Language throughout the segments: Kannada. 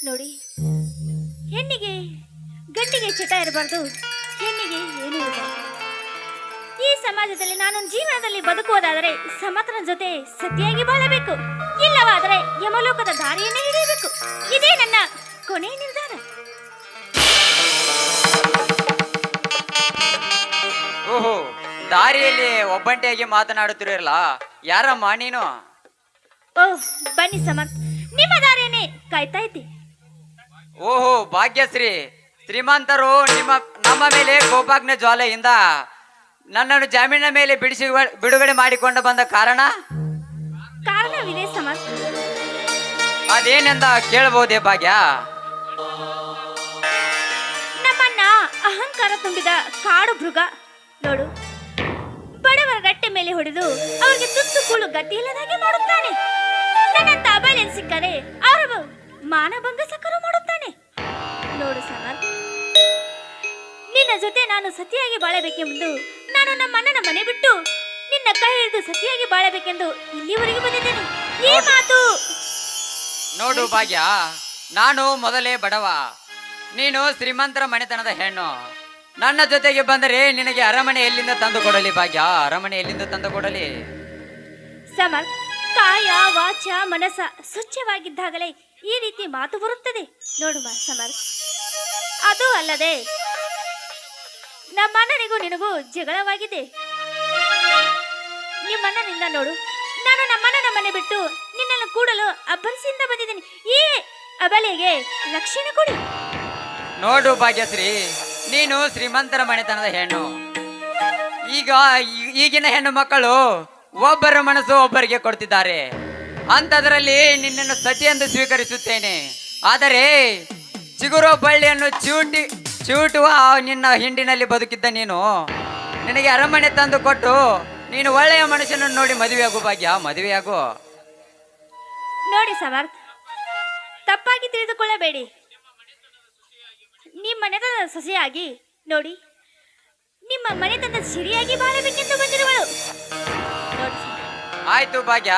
ನೋಡಿ, ಹೆಣ್ಣಿಗೆ ಗಂಡಿಗೆ ಚಟ ಇರಬಾರ್ದು, ಹೆಣ್ಣಿಗೆ ಏನೂ ಇರಬಾರ್ದು. ಈ ಸಮಾಜದಲ್ಲಿ ನಾನು ಜೀವನದಲ್ಲಿ ಬದುಕುವುದಾದರೆ ಸಮತನ ಜೊತೆ ಸತಿಯಾಗಿ ಬಾಳಬೇಕು, ಇಲ್ಲವಾದರೆ ಯಮಲೋಕದ ದಾರಿಯನ್ನೇ ಹಿಡಿಯಬೇಕು. ಇದೇ ನನ್ನ ಕೊನೆಯ ನಿರ್ಧಾರ. ಓಹೋ, ದಾರಿಯಲ್ಲಿ ಒಬ್ಬಂಟಿಯಾಗಿ ಮಾತನಾಡುತ್ತಿರಲ್ಲ, ಯಾರಮ್ಮ ನೀನು? ಓಹ್, ಬನ್ನಿ ಸಮರ್ಥ್, ನಿಮ್ಮ ದಾರಿಯನ್ನೇ ಕಾಯ್ತಾ ಇದ್ದೆ. ಓಹೋ ಭಾಗ್ಯಶ್ರೀ, ಶ್ರೀಮಂತರು ನಮ್ಮ ಮೇಲೆ ಕೋಪಾಗ್ನ ಜ್ವಾಲೆಯಿಂದ ನನ್ನನ್ನು ಜಾಮೀನಿನ ಮೇಲೆ ಬಿಡುಗಡೆ ಮಾಡಿಕೊಂಡು ಬಂದ ಕಾರಣವಿದೆ ಸಮರ್ಥ್. ಅದೇನೆಂದ ಕೇಳಬಹುದೇ ಭಾಗ್ಯ? ನಮ್ಮನ್ನ ಅಹಂಕಾರ ತುಂಬಿದ ಕಾಡು ಮೃಗ ನೋಡು, ಬಡವರ ಗಟ್ಟೆ ಮೇಲೆ ಹೊಡೆದು ಅವರಿಗೆ ತುತ್ತು ಕೂಳು ಗತಿ ಇಲ್ಲದಾಗೆ ಮಾಡುತ್ತಾನೆ. ನನ್ನಂತ ಅಬಲೆಯಲ್ಲಿ ಸಿಕ್ಕರೆ ಅವರ ಮಾನಭಂಗ ಸಕರು ಮಾಡುತ್ತಾನೆ. ನೋಡು ಸಮರ್ಥ್, ನಿನ್ನ ಜೊತೆ ನಾನು ಸತಿಯಾಗಿ ಬಾಳಬೇಕೆಂದು ನಾನು ನಮ್ಮ ಅಣ್ಣನ ಮನೆ ಬಿಟ್ಟು ನಿನ್ನ ಕೈ ಹಿಡಿದು ಸತಿಯಾಗಿ ಬಾಳಬೇಕೆಂದು ಇಲ್ಲಿವರೆಗೆ ಬಂದಿದ್ದೇನೆ. ಈ ಮಾತು ನೋಡು ಭಾಗ್ಯ, ನಾನು ಮೊದಲೇ ಬಡವ, ನೀನು ಶ್ರೀಮಂತರ ಮನೆತನದ ಹೆಣ್ಣು. ನನ್ನ ಜೊತೆಗೆ ಬಂದರೆ ನಿನಗೆ ಅರಮನೆ ಎಲ್ಲಿಂದ ತಂದು ಕೊಡಲಿ ಭಾಗ್ಯ? ಅರಮನೆ ಎಲ್ಲಿಂದ ತಂದು ಕೊಡಲಿ? ಸಮರ್ಥ್, ಕಾಯ ವಾಚ ಮನಸ್ಸ ಸ್ವಚ್ಛವಾಗಿದ್ದಾಗಲೇ ಈ ರೀತಿ ಮಾತು ಬರುತ್ತದೆ. ನೋಡುವ ಸಮರ್ಥ್, ಅದು ಅಲ್ಲದೆ ನಮ್ಮಣ್ಣನಿಗೂ ನಿನಗೂ ಜಗಳವಾಗಿದೆ. ನಿಮ್ಮಣ್ಣನಿಂದ ನೋಡು, ನಾನು ನಮ್ಮಣ್ಣನ ಮನೆ ಬಿಟ್ಟು ನಿನ್ನನ್ನು ಕೂಡಲು ಅಬ್ಬರಿಸಿಯಿಂದ ಬಂದಿದ್ದೀನಿ. ಈ ಅಬಲೆಗೆ ಲಕ್ಷಣ ಕೊಡಿ. ನೋಡು ಭಾಗ್ಯಶ್ರೀ, ನೀನು ಶ್ರೀಮಂತರ ಮನೆತನದ ಹೆಣ್ಣು. ಈಗಿನ ಹೆಣ್ಣು ಮಕ್ಕಳು ಒಬ್ಬರ ಮನಸ್ಸು ಒಬ್ಬರಿಗೆ ಕೊಡ್ತಿದ್ದಾರೆ. ಅಂಥದ್ರಲ್ಲಿ ನಿನ್ನನ್ನು ಸತಿ ಎಂದು ಸ್ವೀಕರಿಸುತ್ತೇನೆ. ಆದರೆ ಚಿಗುರೋ ಬಳ್ಳಿಯನ್ನು ಚೂಟುವ ನಿನ್ನ ಹಿಂಡಿನಲ್ಲಿ ಬದುಕಿದ್ದ ನೀನು, ನಿನಗೆ ಅರಮನೆ ತಂದು ಕೊಟ್ಟು ನೀನು ಒಳ್ಳೆಯ ಮನುಷ್ಯನನ್ನು ನೋಡಿ ಮದುವೆಯಾಗು ಭಾಗ್ಯ, ಮದುವೆಯಾಗು. ನೋಡಿ ಸಮರ್ಥ್, ತಪ್ಪಾಗಿ ತಿಳಿದುಕೊಳ್ಳಬೇಡಿ. ನಿಮ್ಮ ಮನೆತನದ ಸೊಸೆಯಾಗಿ ನೋಡಿ, ನಿಮ್ಮ ಮನೆತನದ ಸಿರಿಯಾಗಿ ಬಾಳಬೇಕೆಂದು ಬಂದಿರುವಳು. ಆಯ್ತು ಭಾಗ್ಯ,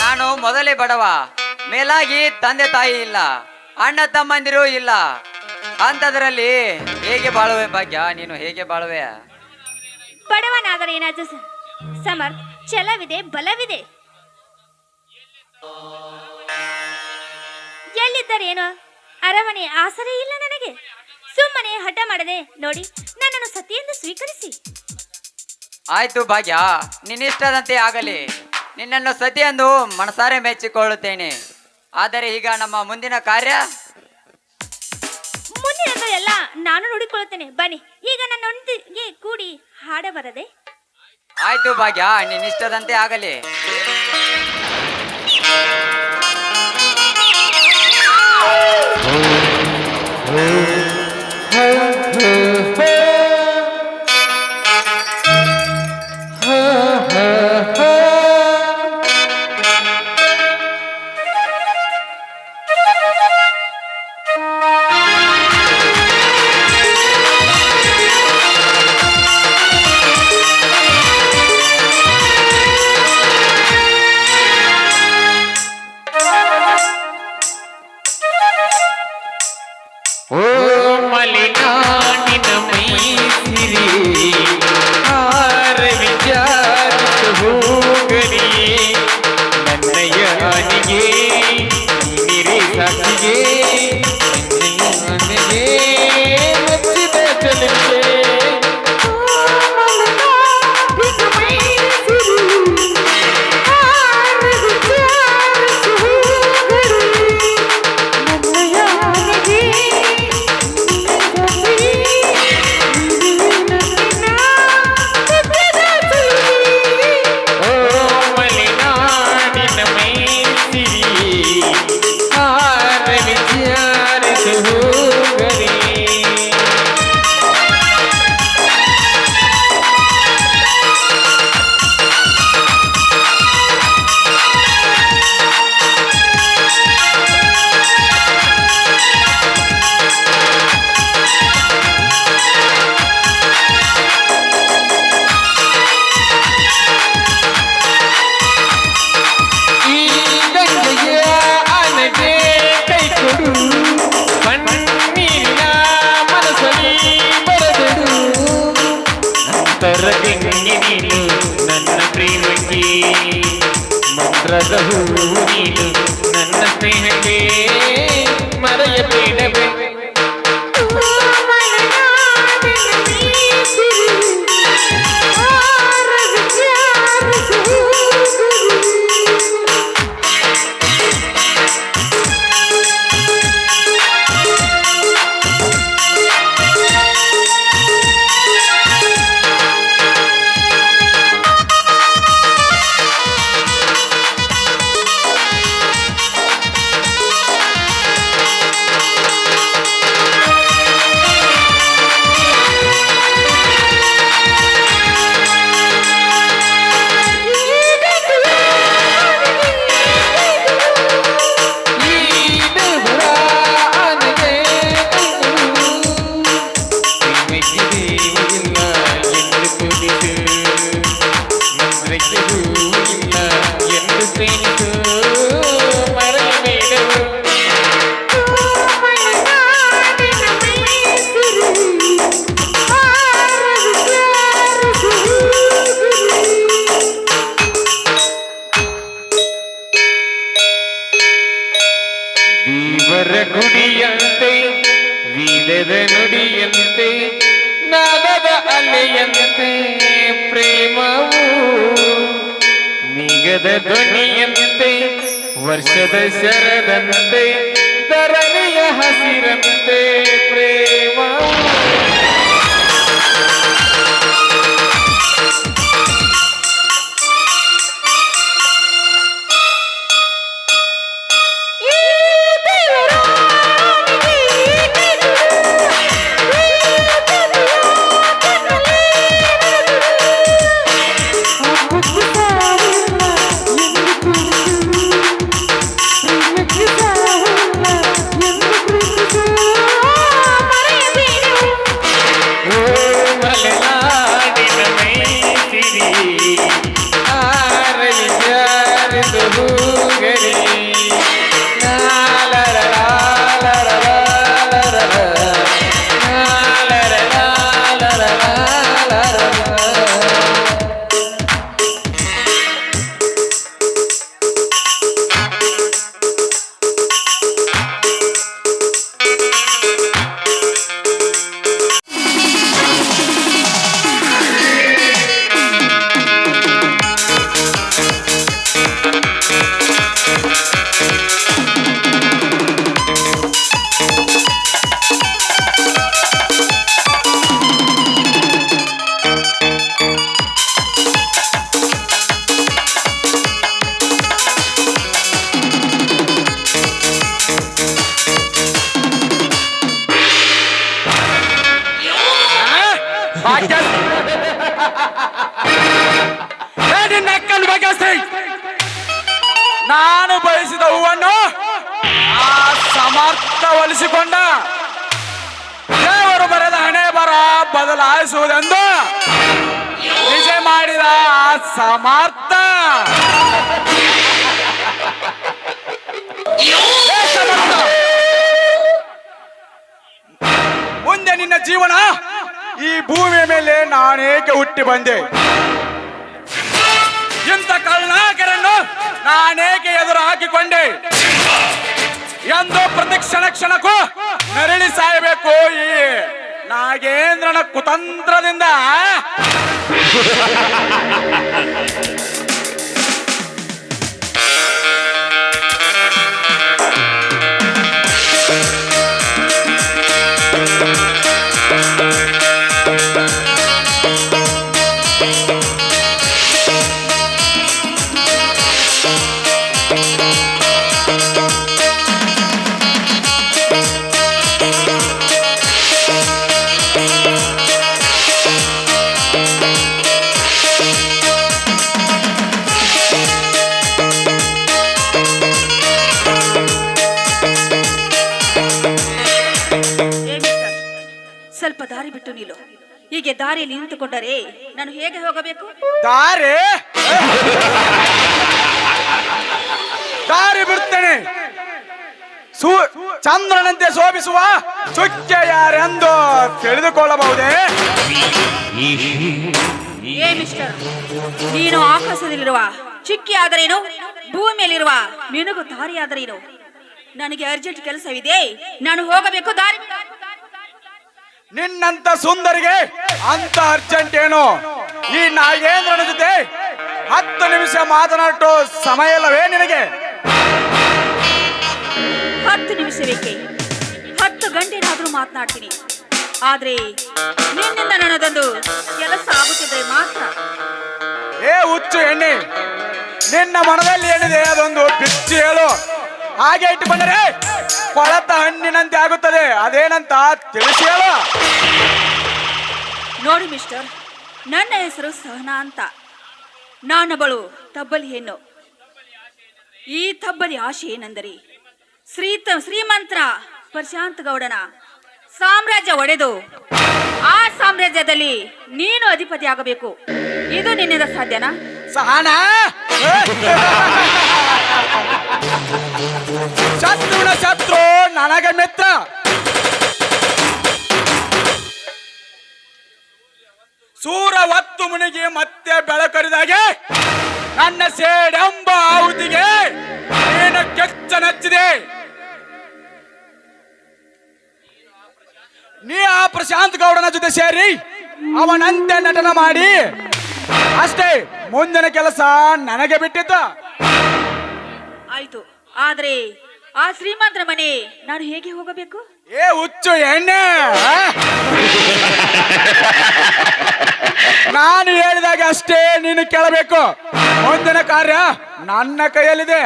ನಾನು ಮೊದಲೇ ಬಡವ, ಮೇಲಾಗಿ ತಂದೆ ತಾಯಿ ಇಲ್ಲ, ಅಣ್ಣ ತಮ್ಮಂದಿರು ಇಲ್ಲ. ಅಂಥದ್ರಲ್ಲಿ ಹೇಗೆ ಬಾಳುವೆ ಭಾಗ್ಯ? ನೀನು ಹೇಗೆ ಬಾಳುವೆ? ಬಡವನಾದರೆ ಏನಾದ್ರು ಸಮರ್ಥ್, ಛಲವಿದೆ, ಬಲವಿದೆ. ಎಲ್ಲಿದ್ದರೇನೋ ಅರಮನೆ ಆಸರೆ ಇಲ್ಲ ನನಗೆ. ಸುಮ್ಮನೆ ಹಠ ಮಾಡದೆ ನೋಡಿ, ನನ್ನನ್ನು ಸತಿಯೆಂದು ಸ್ವೀಕರಿಸಿ. ಆಯ್ತು ಭಾಗ್ಯ, ನಿನ್ನಿಷ್ಟದಂತೆ ಆಗಲಿ. ನಿನ್ನನ್ನು ಸತಿಯೆಂದು ಮನಸಾರೆ ಮೆಚ್ಚಿಕೊಳ್ಳುತ್ತೇನೆ. ಆದರೆ ಈಗ ನಮ್ಮ ಮುಂದಿನ ಕಾರ್ಯ? ಮುಂದಿನದು ಎಲ್ಲ ನಾನು ನೋಡಿಕೊಳ್ಳುತ್ತೇನೆ. ಬನ್ನಿ, ಈಗ ನನ್ನೊಂದಿಗೆ ಕೂಡಿ ಹಾಡಬರದೆ? ಆಯ್ತು ಭಾಗ್ಯ, ನಿನ್ನಿಷ್ಟದಂತೆ ಆಗಲಿ. ಮರದ ಹೂವು ನೀನು ನನ್ನ ಸ್ನೇಹಕ್ಕೆ ಮರೆಯಬೇಡವೇ ಗುಡಿಯಂತೆ ವೀಣದ ನುಡಿಯಂತೆ ನಾದದ ಅಲೆಯಂತೆ ಪ್ರೇಮವು ನಿಗದ ಧ್ವನಿಯಂತೆ ವರ್ಷದ ಶರದಂತೆ ಧರಣಿಯ ಹಸಿರಂತೆ ಪ್ರೇಮವು ನಾನು ಬಯಸಿದ ಹೂವನ್ನು ಆ ಸಮರ್ಥ ಒಲಿಸಿಕೊಂಡ ದೇವರು ಬರೆದ ಹಣೆ ಬರ ಬದಲಾಯಿಸುವುದೆಂದು ನಿಜ ಮಾಡಿದ ಆ ಸಮರ್ಥ ಮುಂದೆ ನಿನ್ನ ಜೀವನ ಈ ಭೂಮಿಯ ಮೇಲೆ ನಾನೇಕೆ ಹುಟ್ಟಿ ಬಂದೆ, ಇಂಥ ಕರುಣಾಕರನ್ನು ನಾನೇಕೆ ಎದುರು ಹಾಕಿಕೊಂಡೆ ಎಂದು ಪ್ರತಿ ಕ್ಷಣಕ್ಕೂ ನರಳಿ ಸಾಯಬೇಕು ಈ ನಾಗೇಂದ್ರನ ಕುತಂತ್ರದಿಂದ. ಸ್ವಲ್ಪ ದಾರಿ ಬಿಟ್ಟು ನಿಲ್ಲು. ಹೀಗೆ ದಾರಿಯಲ್ಲಿ ನಿಂತುಕೊಂಡರೆ ನಾನು ಹೇಗೆ ಹೋಗಬೇಕು? ದಾರಿ ಬಿಡ್ತೇನೆ. ಚಂದ್ರನಂತೆ ಶೋಭಿಸುವ ಚುಕ್ಕೆ ಯಾರೆಂದು ತಿಳಿದುಕೊಳ್ಳಬಹುದೇ? ಏ ಮಿಸ್ಟರ್, ನೀನು ಆಕಾಶದಲ್ಲಿರುವ ಚಿಕ್ಕಿ ಆದರೇನು, ಭೂಮಿಯಲ್ಲಿರುವ ಮಿನುಗು ದಾರಿ ಆದರೇನು. ನನಗೆ ಅರ್ಜೆಂಟ್ ಕೆಲಸವಿದೆ, ನಾನು ಹೋಗಬೇಕು. ದಾರಿ ನಿನ್ನಂತ ಸುಂದರಿಗೆ ಅಂತ ಅರ್ಜೆಂಟ್ ಏನು? ಈ ನಾಗೇಂದ್ರನ ಜೊತೆ 10 ನಿಮಿಷ ಮಾತನಾಡೋ ಸಮಯ ಇಲ್ಲವೇ ನಿನಗೆ? 10 ನಿಮಿಷ ಬೇಕೆ? 10 ಗಂಟೆನಾದ್ರೂ ಮಾತನಾಡ್ತೀನಿ. ಆದ್ರೆ ನಿನ್ನಿಂದ ನನ್ನದೊಂದು ಕೆಲಸ ಆಗುತ್ತಿದ್ರೆ ಮಾತ್ರ. ಏ ಹುಚ್ಚು ಎಣ್ಣೆ, ನಿನ್ನ ಮನದಲ್ಲಿ ಏನಿದೆ ಅದೊಂದು ಬಿಚ್ಚಿ ಹೇಳು. ಹಾಗೆ ಇಟ್ಟುಕೊಂಡರೆ ಕೊಳತ ಹಣ್ಣಿನಂತೆ ಆಗುತ್ತದೆ. ಅದೇನಂತ ತಿಳಿಸಿ ಹೇಳು. ನೋಡಿ ಮಿಸ್ಟರ್, ನನ್ನ ಹೆಸರು ಸಹನಾ ಅಂತ. ನಾನೊಬ್ಬಳು ತಬ್ಬಲಿ ಹೆಣ್ಣು. ಈ ತಬ್ಬಲಿ ಆಶೆ ಏನೆಂದರೆ ಶ್ರೀಮಂತರ ಪ್ರಶಾಂತ್ ಗೌಡನ ಸಾಮ್ರಾಜ್ಯ ಒಡೆದು ಆ ಸಾಮ್ರಾಜ್ಯದಲ್ಲಿ ನೀನು ಅಧಿಪತಿ ಆಗಬೇಕು. ಇದು ನಿನ್ನಿಂದ ಸಾಧ್ಯನಾ? ಸಹನ, ಶತ್ರುವಿನ ಶತ್ರು ನನಗೆ ಮಿತ್ರ. ಸೂರ ಹೊತ್ತು ಮುನಿಗೆ ಮತ್ತೆ ಬೆಳಕರಿದಾಗೆ ನನ್ನ ಸೇಡೆಂಬ ಆಹುತಿಗೆ ನೀನು ಕೆಚ್ಚನಚ್ಚಿದೆ. ನೀ ಆ ಪ್ರಶಾಂತ್ ಗೌಡನ ಜೊತೆ ಸೇರಿ ಅವನಂತೆ ನಟನ ಮಾಡಿ ಅಷ್ಟೇ. ಮುಂದಿನ ಕೆಲಸ ನನಗೆ ಬಿಟ್ಟಿದ್ದ. ಆಯ್ತು, ಆದ್ರೆ ಆ ಶ್ರೀಮಂತರ ಮನೆ ನಾನು ಹೇಗೆ ಹೋಗಬೇಕು? ಏ ಹುಚ್ಚು ಎಣ್ಣೆ, ನಾನು ಹೇಳಿದಾಗ ಅಷ್ಟೇ ನೀನು ಕೇಳಬೇಕು. ಮುಂದಿನ ಕಾರ್ಯ ನನ್ನ ಕೈಯಲ್ಲಿದೆ.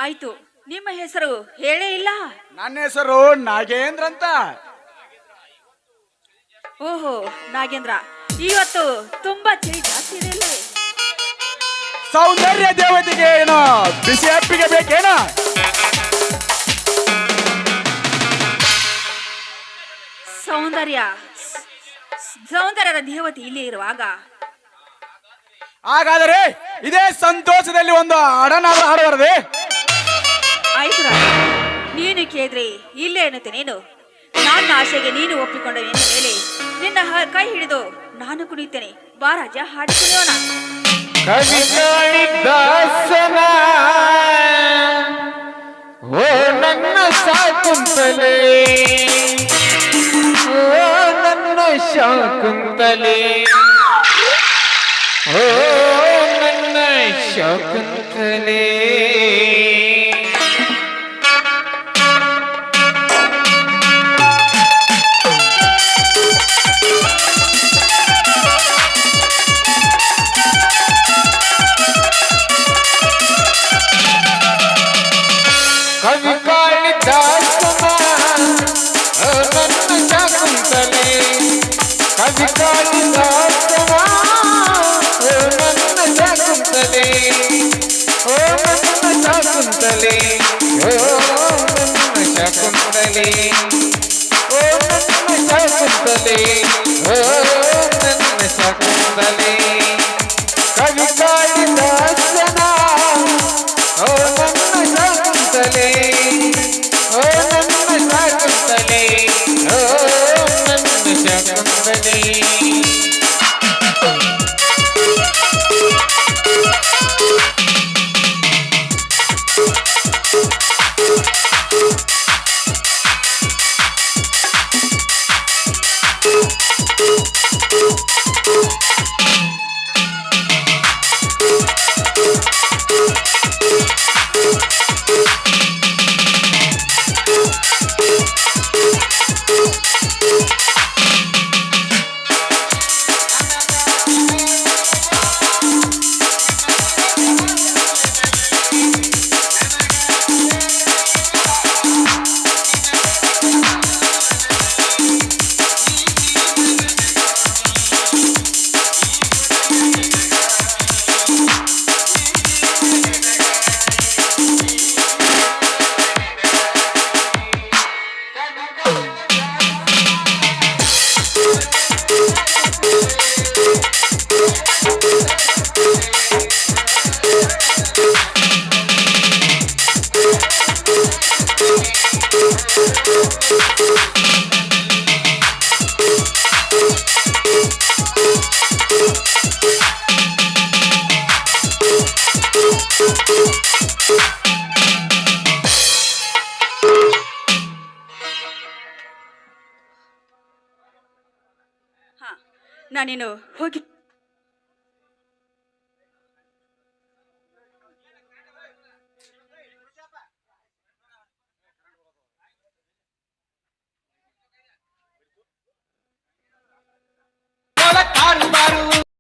ಆಯ್ತು, ನಿಮ್ಮ ಹೆಸರು ಹೇಳೇ ಇಲ್ಲ. ನನ್ನ ಹೆಸರು ನಾಗೇಂದ್ರ ಅಂತ. ಓಹೋ ನಾಗೇಂದ್ರ, ಇವತ್ತು ತುಂಬಾ ಚಳಿ ಜಾಸ್ತಿ ಇದೆ ಅಲ್ಲವೇ? ಸೌಂದರ್ಯ ದೇವತೆಗೆ ಏನು ಬಿಸಿ ಅಪ್ಪಿಗೆ ಬೇಕೇನ? ಸೌಂದರ್ಯದ ದೇವತೆ ಇಲ್ಲಿ ಇರುವಾಗ ಹಾಗಾದರೆ ಇದೇ ಸಂತೋಷದಲ್ಲಿ ಒಂದು ಹಾಡನಾದ್ರೂ ಹಾಡಬಾರದೆ? ಆಯ್ತು ರಾಜ, ನೀನು ಕೇಳಿದ್ರೆ ಇಲ್ಲೇ ಎನ್ನುತ್ತೇನೆ. ನೀನು ನನ್ನ ಆಶೆಗೆ ನೀನು ಒಪ್ಪಿಕೊಂಡ ಮೇಲೆ ನಿನ್ನ ಕೈ ಹಿಡಿದು ನಾನು ಕುಣಿತೇನೆ. ಬಾ ರಾಜ, ಹಾಡಿ ಕುಣಿಯೋಣ. ಕವಿ ಕಾಳಿದಾಸನ ಓ ನನ್ನ ಶಾಕುಂತಲೆ, ಓ ನನ್ನ ಶಾಕುಂತಲೆ, ಓ ನನ್ನ ಶಾಕುಂತಲೆ. ಕವಿ ಕಾಳಿದಾಸನ ಓ ನನ್ನ ಶಾಕುಂತಲೆ, ಕವಿ ಕಾಳಿದಾಸನ ಓ ನನ್ನ ಶಾಕುಂತಲೆ, ಓ ನನ್ನ ಶಾಕುಂತಲೆ, ಓ ನನ್ನ ಶಾಕುಂತಲೆ, ಓ ನನ್ನ ಶಾಕುಂತಲೆ, ಓ ನನ್ನ ಶಾಕುಂತಲೆ. ಕವಿ ಕಾಳಿದಾಸನ ಓ ನನ್ನ ಶಾಕುಂತಲೆ, ಓ ನನ್ನ ಶಾಕುಂತಲೆ, ಓ ನನ್ನ ಶಾಕುಂತಲೆ. ಹಾ ನಾನೇನು ಹೋಗಿ